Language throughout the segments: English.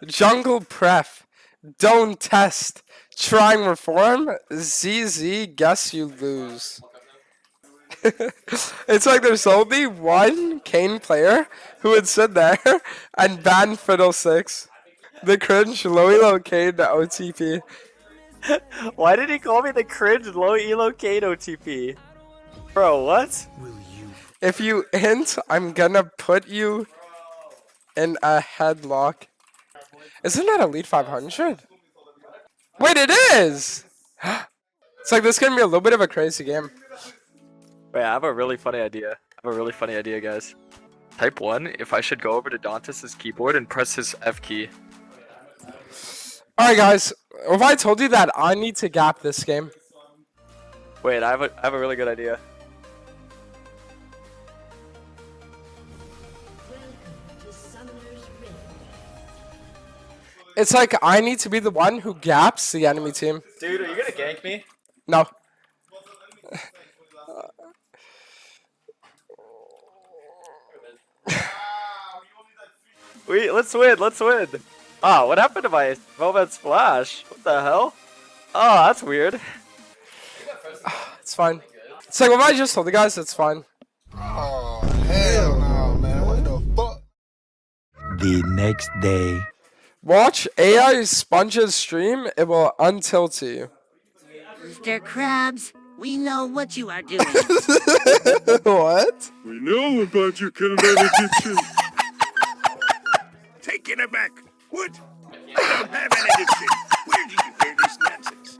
Jungle Pref. Don't test. Trying reform. ZZ. Guess you lose. It's like there's only one Kane player who would sit there and ban Fiddlesticks. The cringe low elo Kane OTP. Why did he call me the cringe low elo Kane OTP? Bro, what? If you hint, I'm gonna put you in a headlock. Isn't that Elite 500? Wait, it is! It's like this is gonna be a little bit of a crazy game. Wait, I have a really funny idea. Guys. Type 1 if I should go over to Dante's keyboard and press his F key. Alright guys, if I told you that I need to gap this game. Wait, I have a really good idea. It's like I need to be the one who gaps the enemy team. Dude, are you gonna gank me? No. Wait, let's win. Ah, what happened to my moment splash? What the hell? Oh, that's weird. It's fine. It's like, if I just told the guys, it's fine. Oh, hell no, man. What the fuck? The next day. Watch AI Sponge's stream, it will untilt you. Mr. Krabs, we know what you are doing. What? We know about your combat addiction. Taking it back. What? I don't have an addiction. Where did you hear this nonsense?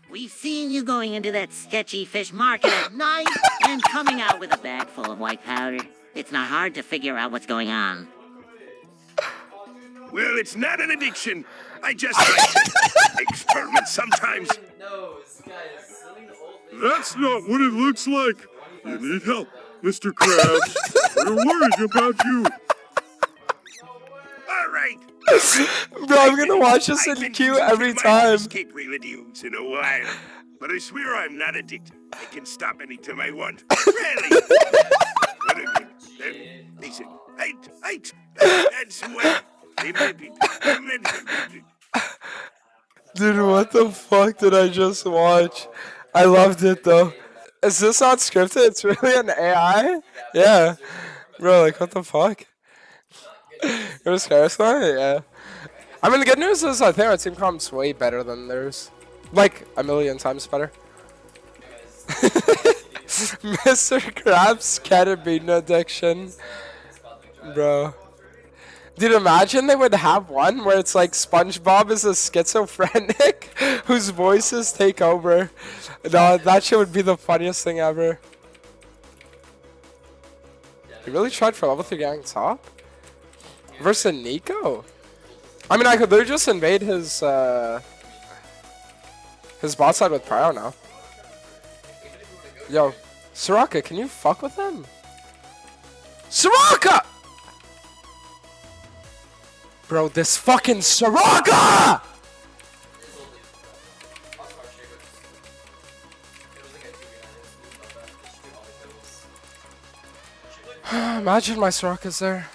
We've seen you going into that sketchy fish market at night and coming out with a bag full of white powder. It's not hard to figure out what's going on. Well, it's not an addiction. I just like to experiment sometimes. That's not what it looks like. You need help, Mr. Krabs. We're worried about you. All right. Bro, I'm gonna watch this in queue every time. Escape realities in a while, but I swear I'm not addicted. I can stop anytime I want. Really? Listen, that's what. Dude, what the fuck did I just watch? I loved it though. Is this not scripted? It's really an AI? Yeah. Bro, like, what the fuck? It was Karasmai? Yeah. I mean, the good news is I think our team comp's way better than theirs. Like, a million times better. Mr. Krabs ketamine addiction. Bro. Dude, imagine they would have one where it's like SpongeBob is a schizophrenic whose voices take over. No, that shit would be the funniest thing ever. He really tried for level 3 gang top? Versus Nico? I mean, I could literally just invade his bot side with Prio now. Yo, Soraka, can you fuck with him? Soraka! Bro, this fucking Soraka! Imagine my Soraka's there.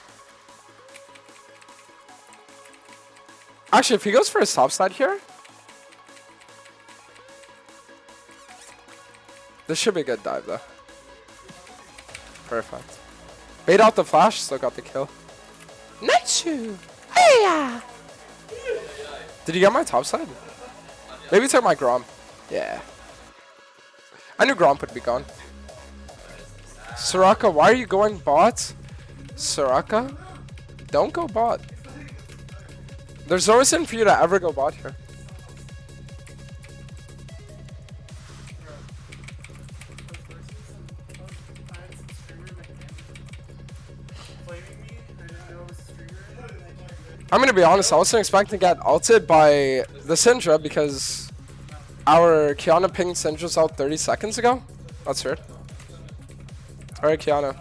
Actually, if he goes for his top side here, this should be a good dive though. Perfect. Bait out the flash, still got the kill. Nice! Hey! Did you get my top side? Maybe took my Gromp. Yeah. I knew Gromp would be gone. Soraka, why are you going bot? Soraka, don't go bot. There's no reason for you to ever go bot here. I'm gonna be honest, I wasn't expecting to get ulted by the Syndra because our Kiana pinged Syndra's out 30 seconds ago. That's weird. Alright, Kiana.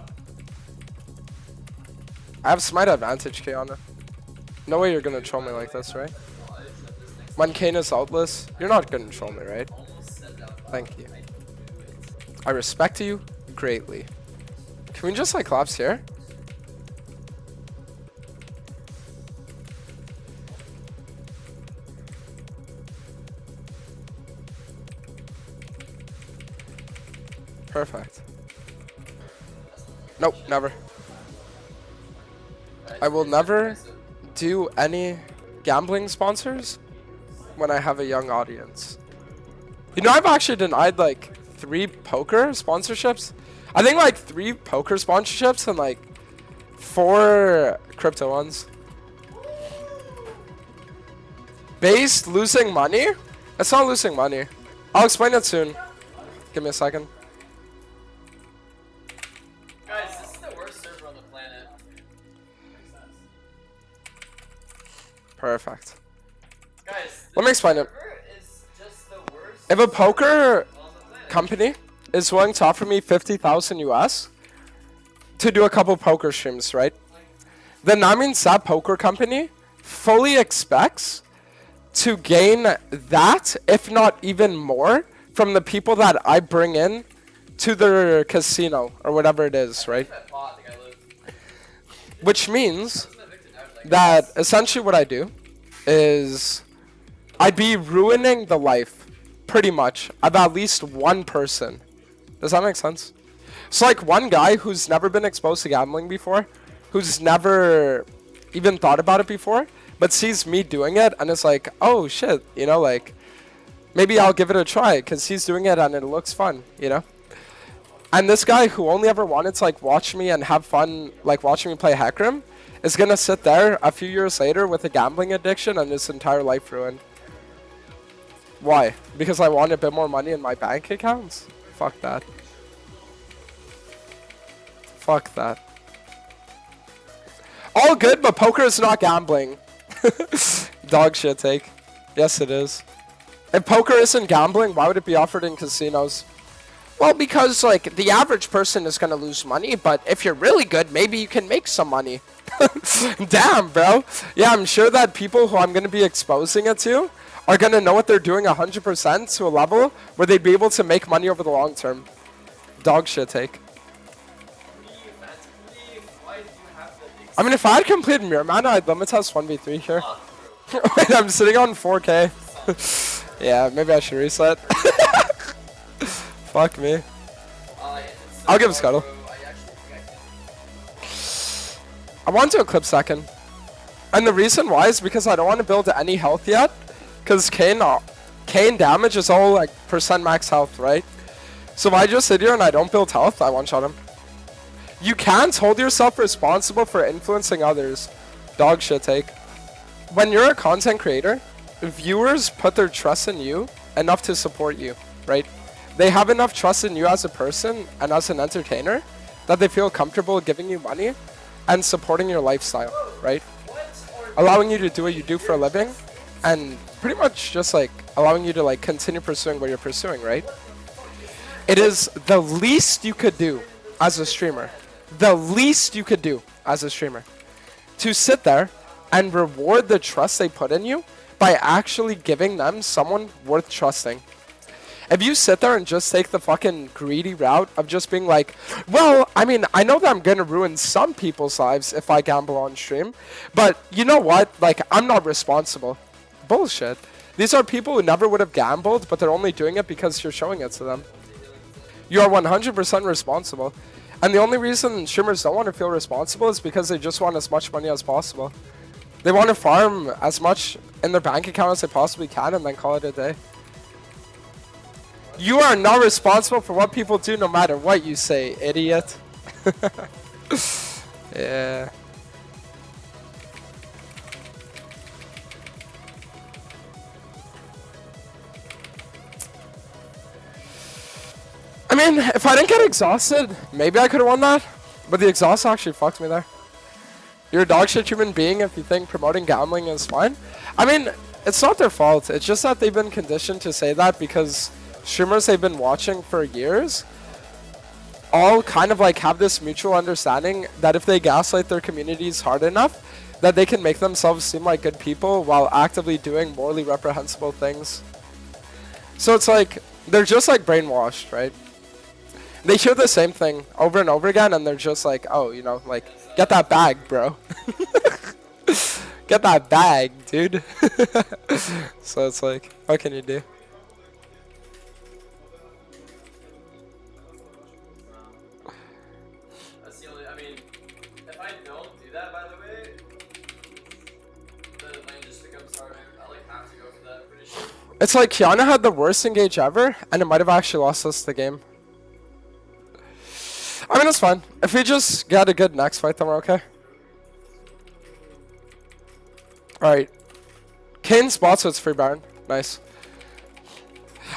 I have smite advantage, Kiana. No way you're gonna troll me like this, right? When Kane is outless, you're not gonna troll me, right? Thank you. I respect you greatly. Can we just like collapse here? Perfect. Nope, never. I will never do any gambling sponsors when I have a young audience. You know, I've actually denied like 3 poker sponsorships. I think like 3 poker sponsorships and like 4 crypto ones. Based losing money? It's not losing money. I'll explain it soon. Give me a second. Guys, this is the worst server on the planet. Perfect. Guys, Let me explain it. is just the worst If a poker company is willing to offer me 50,000 US to do a couple poker streams, right? Then that means that poker company fully expects to gain that, if not even more, from the people that I bring in to their casino or whatever it is, right? Which means that essentially what I do is I'd be ruining the life, pretty much, of at least one person. Does that make sense? So like one guy who's never been exposed to gambling before, who's never even thought about it before, but sees me doing it and is like, oh shit, you know, like, maybe I'll give it a try because he's doing it and it looks fun, you know? And this guy who only ever wanted to like watch me and have fun, like watching me play Hackrim, is gonna sit there a few years later with a gambling addiction and his entire life ruined. Why? Because I want a bit more money in my bank accounts? Fuck that. Fuck that. All good, but poker is not gambling. Dog shit take. Yes, it is. If poker isn't gambling, why would it be offered in casinos? Well, because like the average person is gonna lose money, but if you're really good, maybe you can make some money. Damn, bro. Yeah, I'm sure that people who I'm gonna be exposing it to are gonna know what they're doing 100% to a level where they'd be able to make money over the long term. Dog shit take. I mean, if I had completed Mirror Mana, I'd limit test 1v3 here. Wait, I'm sitting on 4K. Yeah, maybe I should reset. Fuck me. I'll give a Scuttle. I want to Eclipse second. And the reason why is because I don't want to build any health yet. Because Kayn damage is all like percent max health, right? So if I just sit here and I don't build health, I one-shot him. You can't hold yourself responsible for influencing others. Dog shit take. When you're a content creator, viewers put their trust in you enough to support you, right? They have enough trust in you as a person and as an entertainer that they feel comfortable giving you money and supporting your lifestyle, right? Allowing you to do what you do for a living and pretty much just like allowing you to like continue pursuing what you're pursuing, right? It is the least you could do as a streamer. The least you could do as a streamer. To sit there and reward the trust they put in you by actually giving them someone worth trusting. If you sit there and just take the fucking greedy route of just being like, well, I mean, I know that I'm gonna ruin some people's lives if I gamble on stream, but you know what? Like, I'm not responsible. Bullshit. These are people who never would have gambled, but they're only doing it because you're showing it to them. You are 100% responsible. And the only reason streamers don't want to feel responsible is because they just want as much money as possible. They want to farm as much in their bank account as they possibly can and then call it a day. You are not responsible for what people do no matter what you say, idiot. Yeah. I mean, if I didn't get exhausted, maybe I could have won that. But the exhaust actually fucked me there. You're a dog shit human being if you think promoting gambling is fine. I mean, it's not their fault. It's just that they've been conditioned to say that because streamers they've been watching for years all kind of like have this mutual understanding that if they gaslight their communities hard enough, that they can make themselves seem like good people while actively doing morally reprehensible things. So it's like, they're just like brainwashed, right? They hear the same thing over and over again and they're just like, oh, you know, like, get that bag, bro. Get that bag, dude. So it's like, what can you do? It's like Kiana had the worst engage ever, and it might have actually lost us the game. I mean, it's fine. If we just get a good next fight, then we're okay. Alright. Kane spots, so it's free Baron. Nice.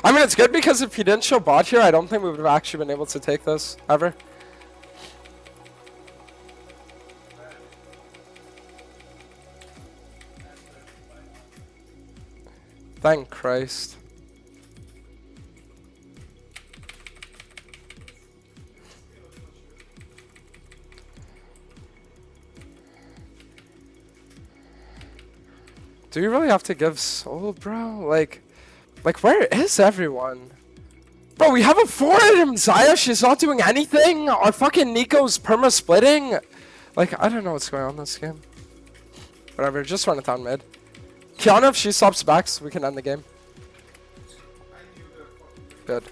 I mean, it's good because if he didn't show bot here, I don't think we would have actually been able to take this, ever. Thank Christ. Do we really have to give soul, bro? Like, where is everyone? Bro, we have a 4-item Zaya. She's not doing anything. Our fucking Nico's perma-splitting. Like, I don't know what's going on in this game. Whatever, just run it down mid. Kiana, if she stops back, so we can end the game. Good.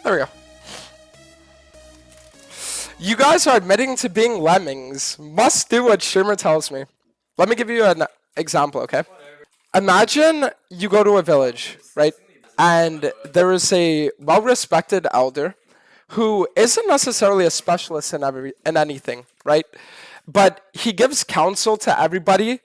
There we go. You guys are admitting to being lemmings. Must do what streamer tells me. Let me give you an example, okay? Imagine you go to a village, right? And there is a well-respected elder who isn't necessarily a specialist in anything, right? But he gives counsel to everybody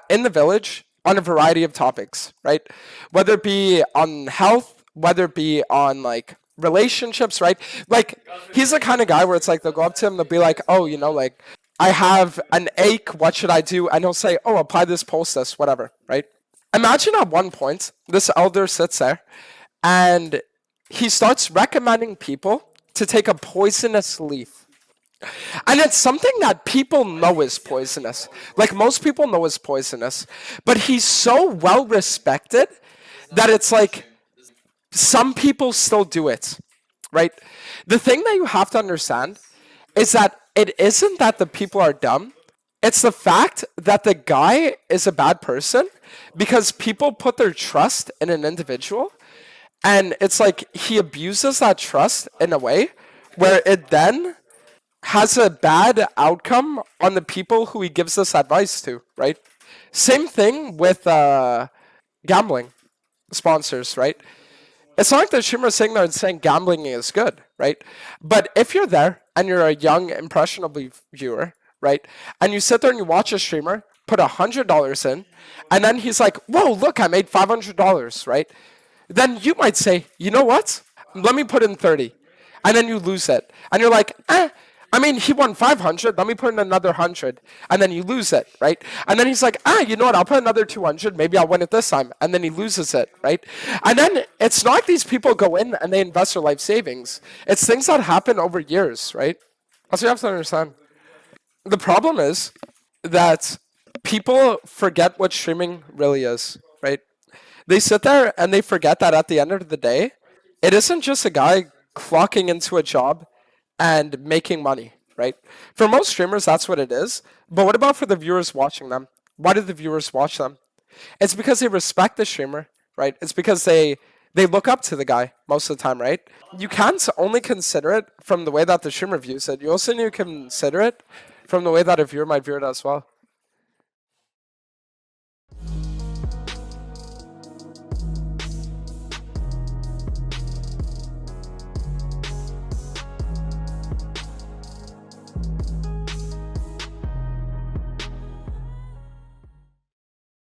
in the village on a variety of topics, right? Whether it be on health, whether it be on like relationships, right? Like, he's the kind of guy where it's like they'll go up to him, they'll be like, oh, you know, like, I have an ache, what should I do? And he'll say, oh, apply this poultice, whatever, right? Imagine at one point, this elder sits there and he starts recommending people to take a poisonous leaf. And it's something that people know is poisonous. Like, most people know is poisonous. But he's so well respected that it's like, some people still do it, right? The thing that you have to understand is that it isn't that the people are dumb. It's the fact that the guy is a bad person because people put their trust in an individual. And it's like he abuses that trust in a way where it then has a bad outcome on the people who he gives this advice to, right? Same thing with gambling sponsors, right? It's not like the streamer is sitting there and saying gambling is good, right? But if you're there and you're a young, impressionable viewer, right? And you sit there and you watch a streamer put $100 in, and then he's like, whoa, look, I made $500, right? Then you might say, you know what? Let me put in 30. And then you lose it. And you're like, I mean, he won 500. Let me put in another 100. And then you lose it, right? And then he's like, you know what? I'll put another 200. Maybe I'll win it this time. And then he loses it, right? And then it's not like these people go in and they invest their life savings. It's things that happen over years, right? That's what you have to understand. The problem is that people forget what streaming really is, right? They sit there and they forget that at the end of the day, it isn't just a guy clocking into a job and making money, right? For most streamers, that's what it is. But what about for the viewers watching them? Why do the viewers watch them? It's because they respect the streamer, right? It's because they look up to the guy most of the time, right? You can't only consider it from the way that the streamer views it. You also need to consider it from the way that a viewer might view it as well.